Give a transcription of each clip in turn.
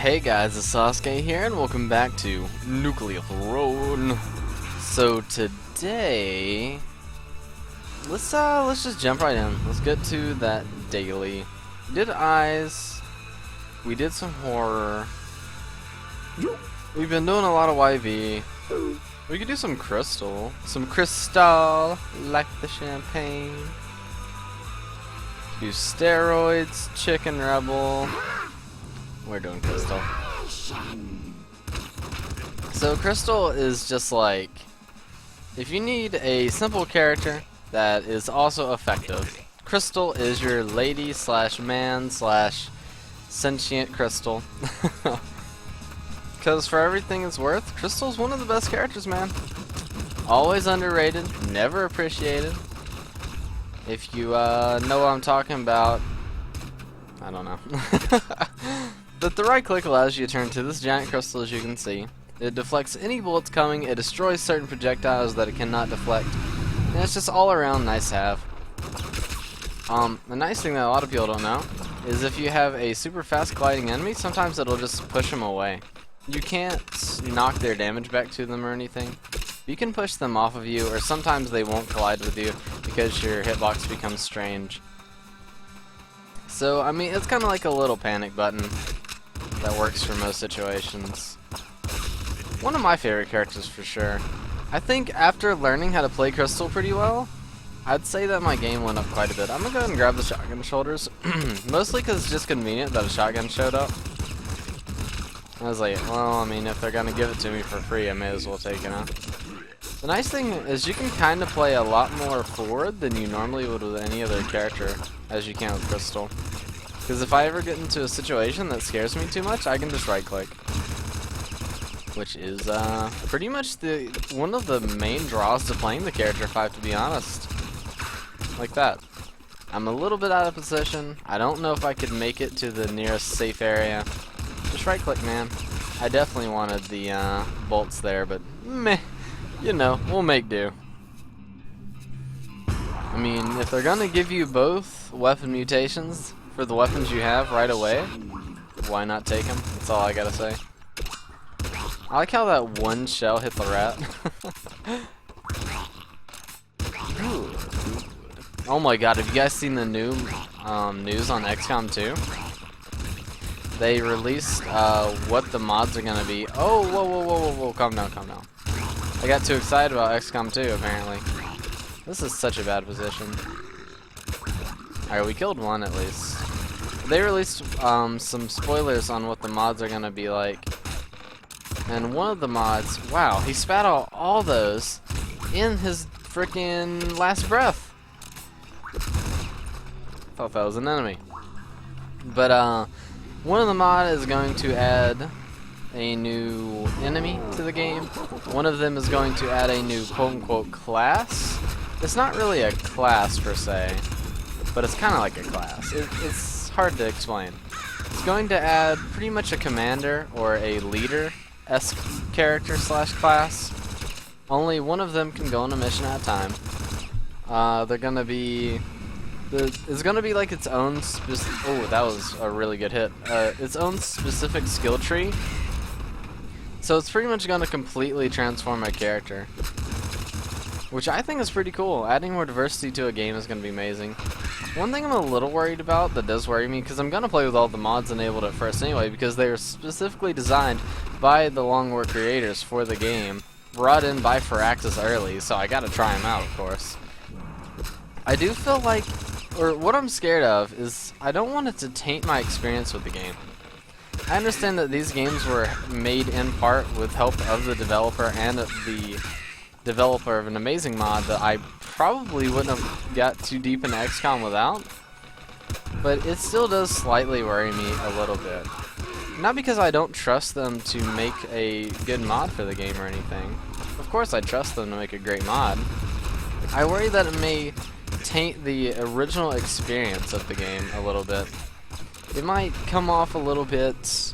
Hey guys, it's Sasuke here, and welcome back to Nuclear Throne. So today, let's just jump right in. Let's get to that daily. We did eyes. We did some horror. We've been doing a lot of YV. We could do some crystal, like the champagne. Do steroids, chicken rebel. We're doing crystal. So crystal is just like, if you need a simple character that is also effective, crystal is your lady slash man slash sentient crystal. Because for everything it's worth, crystal's one of the best characters, man. Always underrated, never appreciated. If you know what I'm talking about, I don't know. But the right click allows you to turn to this giant crystal, as you can see. It deflects any bullets coming, it destroys certain projectiles that it cannot deflect, and it's just all around nice to have. The nice thing that a lot of people don't know is if you have a super fast gliding enemy, sometimes it'll just push them away. You can't knock their damage back to them or anything. You can push them off of you, or sometimes they won't collide with you because your hitbox becomes strange. So, I mean, it's kind of like a little panic button that works for most situations. One of my favorite characters for sure. I think after learning how to play Crystal pretty well, I'd say that my game went up quite a bit. I'm gonna go ahead and grab the shotgun shoulders, mostly because it's just convenient that a shotgun showed up. I was like, well, I mean, if they're gonna give it to me for free, I may as well take it out. The nice thing is you can kind of play a lot more forward than you normally would with any other character, as you can with Crystal. Because if I ever get into a situation that scares me too much, I can just right click. Which is pretty much one of the main draws to playing the character, if I have to be honest. Like that. I'm a little bit out of position. I don't know if I could make it to the nearest safe area. Just right click, man. I definitely wanted the bolts there, but meh. You know, we'll make do. I mean, if they're gonna give you both weapon mutations for the weapons you have right away, why not take them? That's all I gotta say. I like how that one shell hit the rat. Oh my god, have you guys seen the new news on XCOM 2? They released what the mods are gonna be. Oh, whoa, calm down. I got too excited about XCOM 2, apparently. This is such a bad position. Alright, we killed one at least. They released some spoilers on what the mods are gonna be like. And one of the mods, wow, he spat out all those in his freaking last breath. Thought that was an enemy. But one of the mod is going to add a new enemy to the game. One of them is going to add a new quote-unquote class. It's not really a class per se, but it's kind of like a class. It's hard to explain. It's going to add pretty much a commander or a leader-esque character slash class. Only one of them can go on a mission at a time. They're gonna be... It's gonna be like its own oh, that was a really good hit. Its own specific skill tree. So it's pretty much gonna completely transform my character, which I think is pretty cool. Adding more diversity to a game is gonna be amazing. One thing I'm a little worried about that does worry me, because I'm gonna play with all the mods enabled at first anyway, because they were specifically designed by the Long War creators for the game, brought in by Firaxis early, so I gotta try them out, of course. I do feel like, or what I'm scared of is I don't want it to taint my experience with the game. I understand that these games were made in part with help of the developer and the developer of an amazing mod that I probably wouldn't have got too deep into XCOM without, but it still does slightly worry me a little bit. Not because I don't trust them to make a good mod for the game or anything. Of course I trust them to make a great mod. I worry that it may taint the original experience of the game a little bit. It might come off a little bit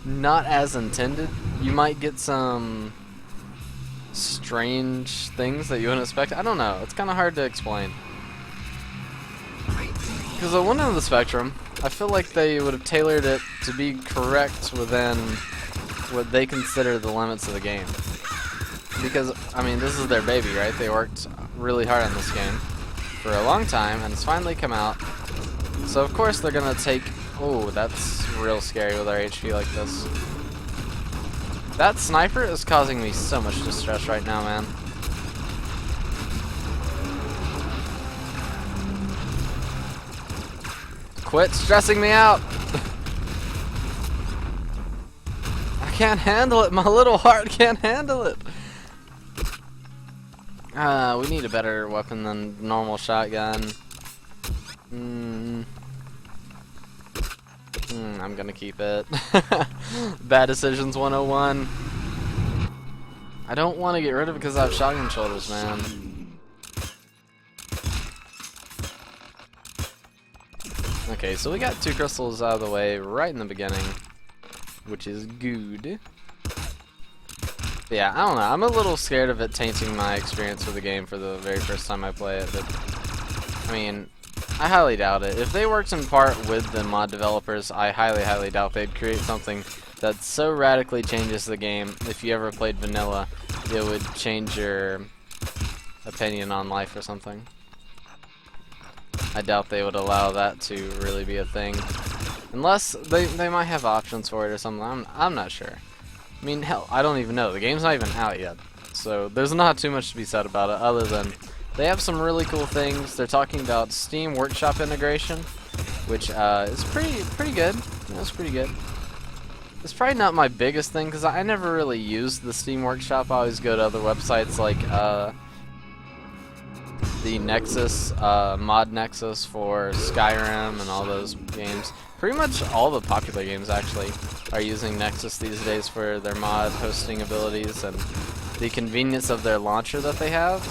not as intended. You might get some strange things that you wouldn't expect. I don't know. It's kind of hard to explain. Because on one end of the spectrum, I feel like they would have tailored it to be correct within what they consider the limits of the game. Because, I mean, this is their baby, right? They worked really hard on this game for a long time, and it's finally come out. So, of course, they're gonna take... Oh, that's real scary with our HP like this. That sniper is causing me so much distress right now, man. Quit stressing me out! I can't handle it, my little heart can't handle it! We need a better weapon than normal shotgun. I'm gonna keep it. Bad decisions 101. I don't want to get rid of it because I have shotgun shoulders, man. Okay, so we got 2 crystals out of the way right in the beginning, which is good. Yeah, I don't know. I'm a little scared of it tainting my experience with the game for the very first time I play it, but I mean, I highly doubt it. If they worked in part with the mod developers, I highly doubt they'd create something that so radically changes the game. If you ever played vanilla, it would change your opinion on life or something. I doubt they would allow that to really be a thing. Unless they might have options for it or something. I'm not sure. I mean, hell, I don't even know. The game's not even out yet. So there's not too much to be said about it other than they have some really cool things. They're talking about Steam Workshop integration, which is pretty good. That's pretty good. It's probably not my biggest thing because I never really used the Steam Workshop. I always go to other websites like the Nexus, Mod Nexus for Skyrim and all those games. Pretty much all the popular games actually are using Nexus these days for their mod hosting abilities and the convenience of their launcher that they have.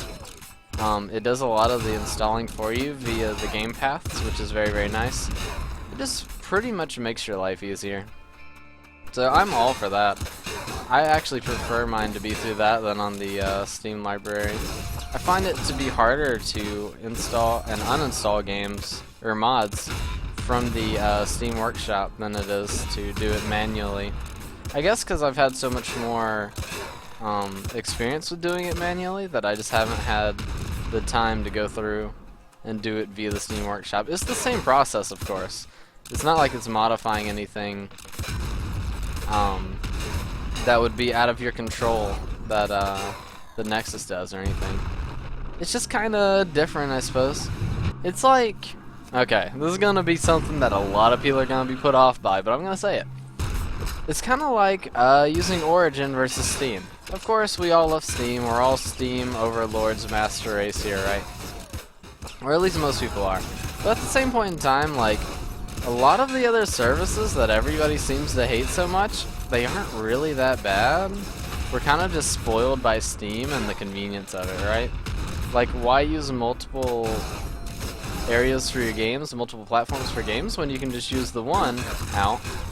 It does a lot of the installing for you via the game paths, which is very nice. It just pretty much makes your life easier. So I'm all for that. I actually prefer mine to be through that than on the Steam library. I find it to be harder to install and uninstall games or mods from the Steam Workshop than it is to do it manually. I guess because I've had so much more experience with doing it manually that I just haven't had the time to go through and do it via the Steam Workshop. It's the same process, of course. It's not like it's modifying anything that would be out of your control that the Nexus does or anything. It's just kind of different, I suppose. It's like, okay, this is gonna be something that a lot of people are gonna be put off by, but I'm gonna say it. It's kind of like using Origin versus Steam. Of course, we all love Steam. We're all Steam overlords, master race here, right? Or at least most people are. But at the same point in time, like, a lot of the other services that everybody seems to hate so much, they aren't really that bad. We're kind of just spoiled by Steam and the convenience of it, right? Like, why use multiple areas for your games, multiple platforms for games, when you can just use the one,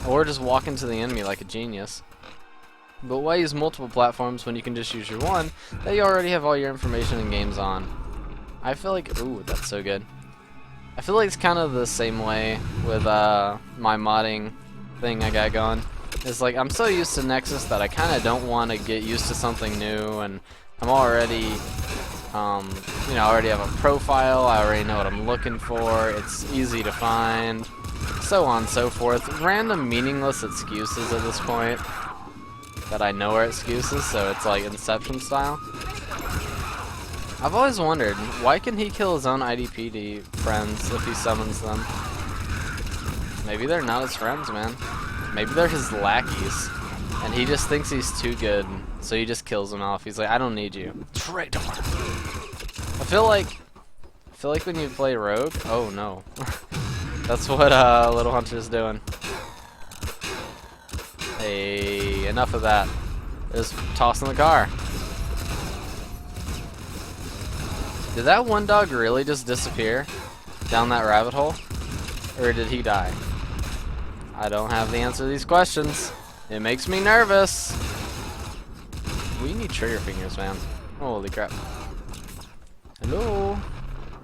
or just walk into the enemy like a genius? But why use multiple platforms when you can just use your one that you already have all your information and games on? I feel like, ooh, that's so good. I feel like it's kind of the same way with my modding thing I got going. It's like, I'm so used to Nexus that I kind of don't want to get used to something new, and I'm already, you know, I already have a profile, I already know what I'm looking for, it's easy to find, so on and so forth. Random meaningless excuses at this point that I know are excuses, so it's like Inception style. I've always wondered, why can he kill his own IDPD friends if he summons them? Maybe they're not his friends, man. Maybe they're his lackeys, and he just thinks he's too good, so he just kills them off. He's like, I don't need you. Traitor. I feel like when you play Rogue, oh no. That's what Little Hunter's doing. Hey, enough of that. Just tossing the car. Did that one dog really just disappear down that rabbit hole? Or did he die? I don't have the answer to these questions. It makes me nervous. We need trigger fingers, man. Holy crap. Hello?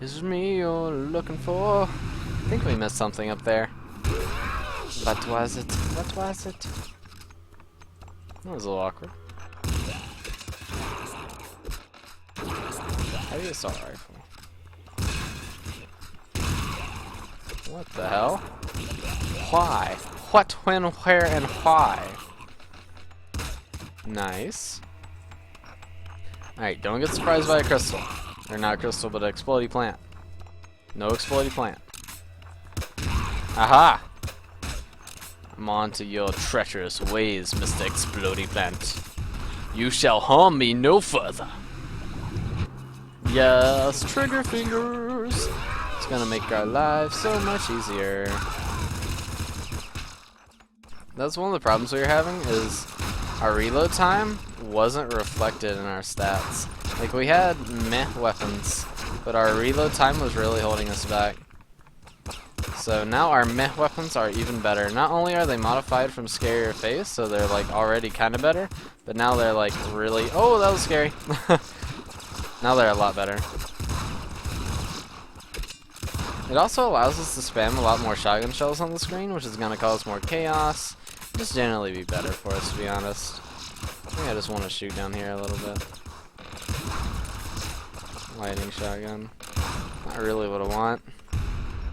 This is me you're looking for. I think we missed something up there. What was it? What was it? That was a little awkward. Heavy assault rifle. What the hell? Why? What, when, where, and why? Nice. Alright, don't get surprised by a crystal. Or not a crystal, but an explodey plant. No explodey plant. Aha! I'm on to your treacherous ways, Mr. Explodey Plant. You shall harm me no further. Yes, trigger fingers. It's gonna make our lives so much easier. That's one of the problems we were having, is our reload time wasn't reflected in our stats. Like, we had meh weapons, but our reload time was really holding us back. So now our meh weapons are even better. Not only are they modified from scarier face, so they're like already kind of better, but now they're like really, oh, that was scary. Now they're a lot better. It also allows us to spam a lot more shotgun shells on the screen, which is going to cause more chaos. Just generally be better for us, to be honest. I think I just want to shoot down here a little bit. Lighting shotgun. Not really what I want.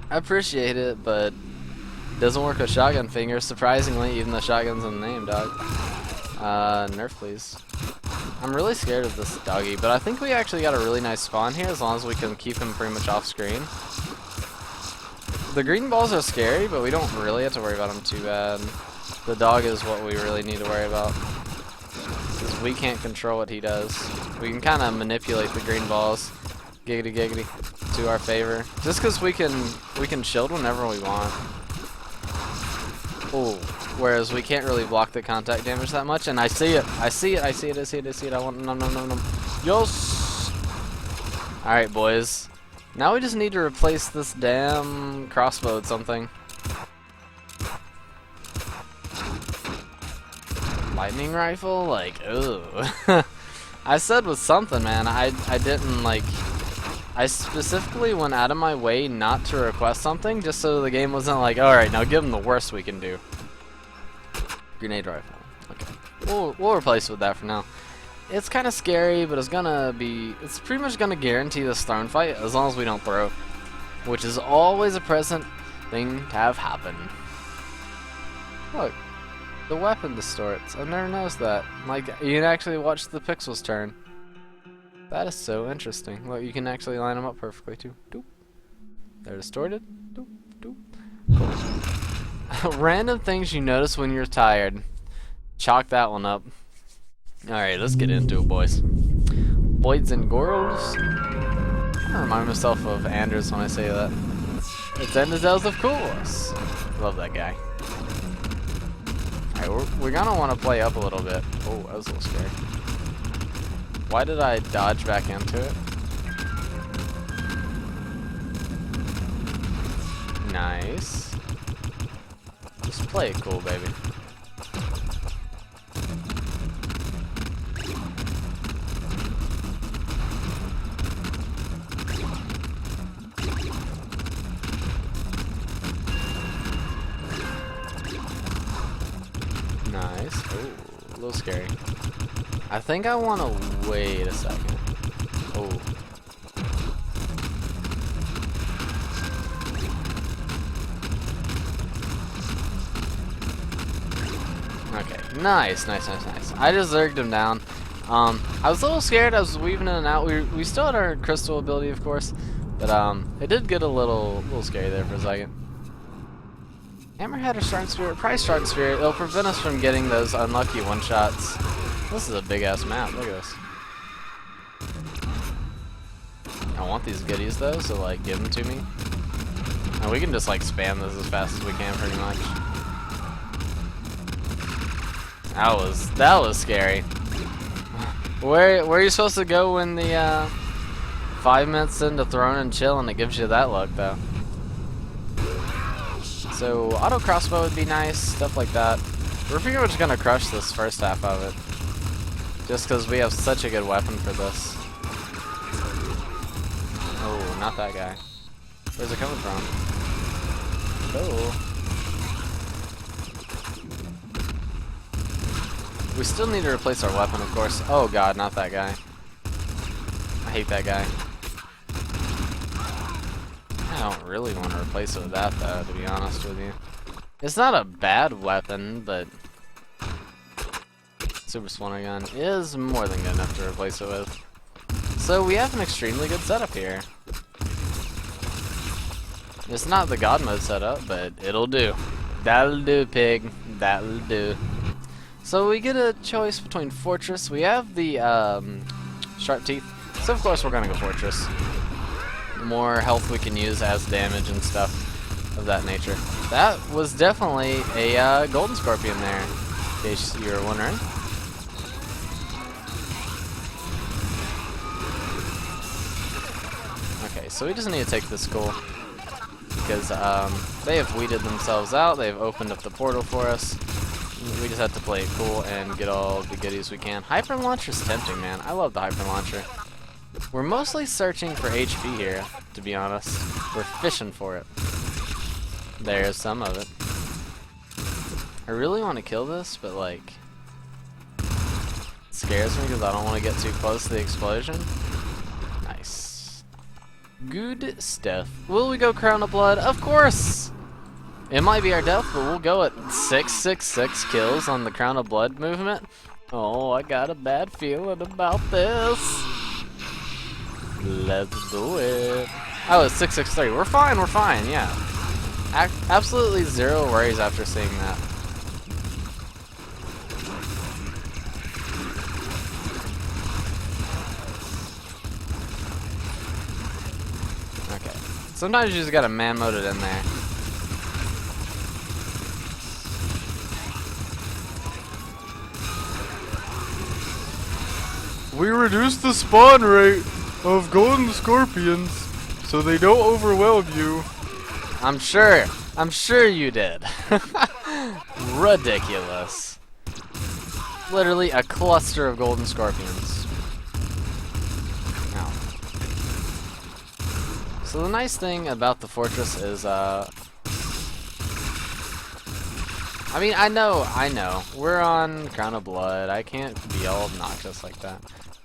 I appreciate it, but it doesn't work with shotgun fingers, surprisingly, even though shotgun's in the name, dog. Nerf, please. I'm really scared of this doggy, but I think we actually got a really nice spawn here, as long as we can keep him pretty much off screen. The green balls are scary, but we don't really have to worry about them too bad. The dog is what we really need to worry about, because we can't control what he does. We can kind of manipulate the green balls, giggity giggity, to our favor, just because we can shield whenever we want. Ooh, whereas we can't really block the contact damage that much, and I see it, I see it, I see it, I see it, I see it. I want no. Yes. All right, boys. Now we just need to replace this damn crossbow with something. Lightning rifle? Like, ooh. I said with something, man. I didn't, like... I specifically went out of my way not to request something, just so the game wasn't like, alright, now give them the worst we can do. Grenade rifle. Okay. We'll replace it with that for now. It's kind of scary, but it's pretty much gonna guarantee this throne fight as long as we don't throw, which is always a pleasant thing to have happen. Look, the weapon distorts. I've never noticed that. Like, you can actually watch the pixels turn. That is so interesting. Look, you can actually line them up perfectly too. Doop. They're distorted. Doop, doop. Cool. Random things you notice when you're tired. Chalk that one up. Alright, let's get into it, boys. Boys and girls. I remind myself of Anders when I say that. It's Endazels, of course. Love that guy. Alright, we're gonna want to play up a little bit. Oh, that was a little scary. Why did I dodge back into it? Nice. Just play it cool, baby. Nice. Ooh, a little scary. I think I want to wait a second. Oh. Okay. Nice. I just zerged him down. I was a little scared. I was weaving in and out. We still had our crystal ability, of course, but it did get a little scary there for a second. Hammerhead or Strong Spirit? Probably Strong Spirit. It'll prevent us from getting those unlucky one-shots. This is a big-ass map. Look at this. I want these goodies, though, so, like, give them to me. And we can just, like, spam this as fast as we can, pretty much. That was scary. Where are you supposed to go when the 5 minutes into throwing and chilling it gives you that luck, though? So auto crossbow would be nice, stuff like that. We're pretty much gonna crush this first half of it, just because we have such a good weapon for this. Oh, not that guy. Where's it coming from? Oh. We still need to replace our weapon, of course. Oh god, not that guy. I hate that guy. I don't really want to replace it with that, though, to be honest with you. It's not a bad weapon, but Super Splinter Gun is more than good enough to replace it with. So we have an extremely good setup here. It's not the God mode setup, but it'll do. That'll do, pig. That'll do. So we get a choice between Fortress. We have the Sharp Teeth. So of course we're gonna go Fortress. The more health we can use as damage and stuff of that nature. That was definitely a Golden Scorpion there, in case you were wondering. Okay, so we just need to take this skull. Because they have weeded themselves out, they've opened up the portal for us. We just have to play it cool and get all the goodies we can. Hyper Launcher's tempting, man. I love the Hyper Launcher. We're mostly searching for HP here, to be honest. We're fishing for it. There's some of it. I really want to kill this, but like, it scares me because I don't want to get too close to the explosion. Nice. Good stuff. Will we go Crown of Blood? Of course! It might be our death, but we'll go at 666 kills on the Crown of Blood movement. Oh, I got a bad feeling about this. Let's do it. Oh, it's 663. We're fine, yeah. Absolutely zero worries after seeing that. Okay. Sometimes you just gotta man mode it in there. We reduced the spawn rate of golden scorpions so they don't overwhelm you. I'm sure you did. Ridiculous. Literally a cluster of golden scorpions. Now. So the nice thing about the fortress is, I mean, I know. We're on Crown of Blood. I can't be all obnoxious like that.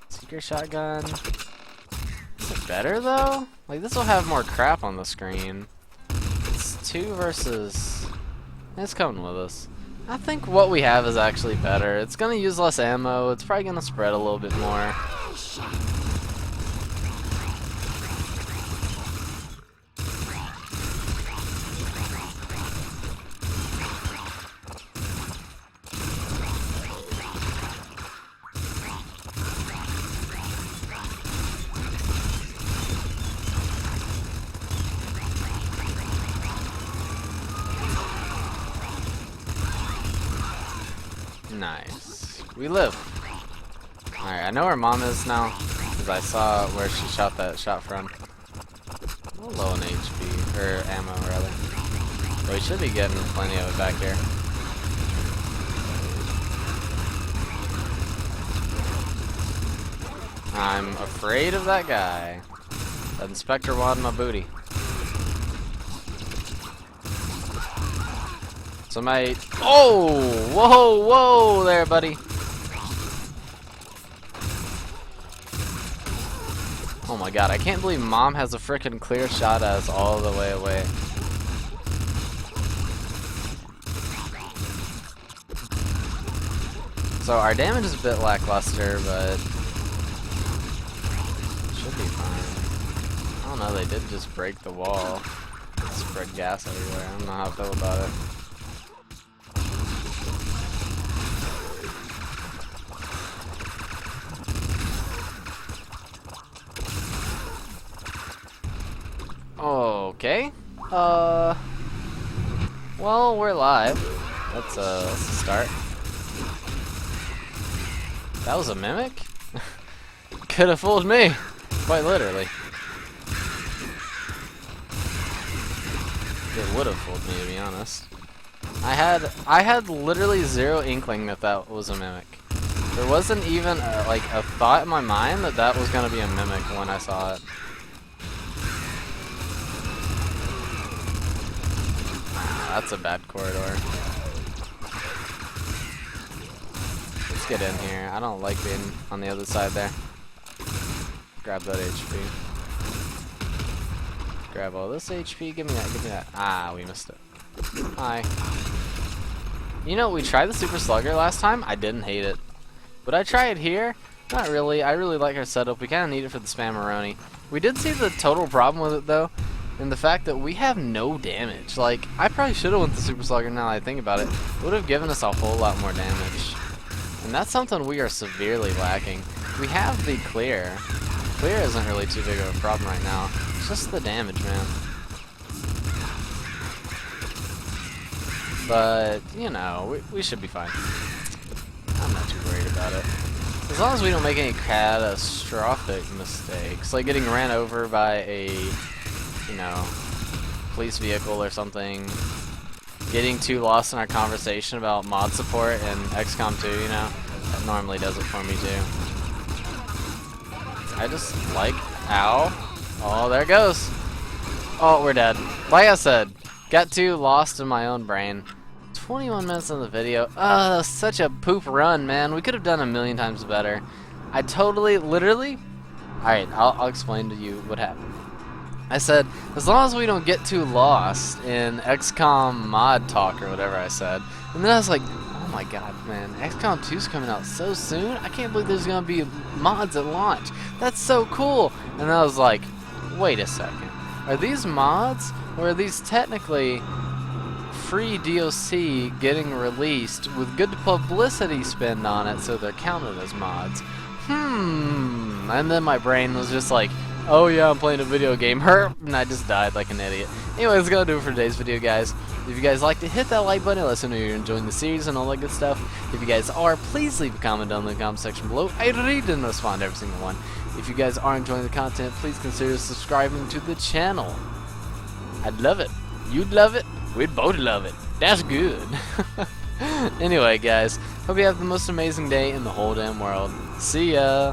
Secret shotgun. Is it better though? Like, this will have more crap on the screen. It's 2 versus... It's coming with us. I think what we have is actually better. It's gonna use less ammo. It's probably gonna spread a little bit more. Nice. We live. Alright, I know where Mom is now, because I saw where she shot that shot from. A little low in HP, or ammo rather. But we should be getting plenty of it back here. I'm afraid of that guy. That Inspector wad my booty. Somebody. Oh! Whoa there, buddy. Oh my god, I can't believe Mom has a frickin' clear shot at us all the way away. So our damage is a bit lackluster, but should be fine. I don't know, they did just break the wall. Spread gas everywhere. I don't know how I feel about it. Okay. Well, we're live. That's a start. That was a mimic? Could have fooled me. Quite literally. It would have fooled me, to be honest. I had literally zero inkling that that was a mimic. There wasn't even like a thought in my mind that that was gonna be a mimic when I saw it. That's a bad corridor. Let's get in here. I don't like being on the other side there. Grab that HP. Grab all this HP. Give me that. Give me that. Ah, we missed it. Hi. You know, we tried the Super Slugger last time. I didn't hate it. Would I try it here? Not really. I really like our setup. We kind of need it for the Spammeroni. We did see the total problem with it, though, in the fact that we have no damage. Like, I probably should have went the Super Slugger now that I think about it. It would have given us a whole lot more damage. And that's something we are severely lacking. We have the clear. Clear isn't really too big of a problem right now. It's just the damage, man. But, you know, we should be fine. I'm not too worried about it. As long as we don't make any catastrophic mistakes, like getting ran over by a, you know, police vehicle or something, getting too lost in our conversation about mod support and XCOM 2, you know, that normally does it for me too. I just like, ow, oh, there it goes. Oh, we're dead. Like I said, got too lost in my own brain. 21 minutes in the video. Oh, such a poop run, man. We could have done a million times better. I totally, literally... Alright, I'll explain to you what happened. I said, as long as we don't get too lost in XCOM mod talk or whatever I said. And then I was like, oh my god, man. XCOM 2's coming out so soon? I can't believe there's going to be mods at launch. That's so cool. And I was like, wait a second. Are these mods? Or are these technically free DLC getting released with good publicity spend on it, so they're counted as mods? And then my brain was just like, oh yeah, I'm playing a video game, and I just died like an idiot. Anyway, that's gonna do it for today's video, guys. If you guys like to hit that like button, let us know you're enjoying the series and all that good stuff. If you guys are, please leave a comment down in the comment section below. I read and respond to every single one. If you guys are enjoying the content, please consider subscribing to the channel. I'd love it. You'd love it. We'd both love it. That's good. Anyway, guys, hope you have the most amazing day in the whole damn world. See ya.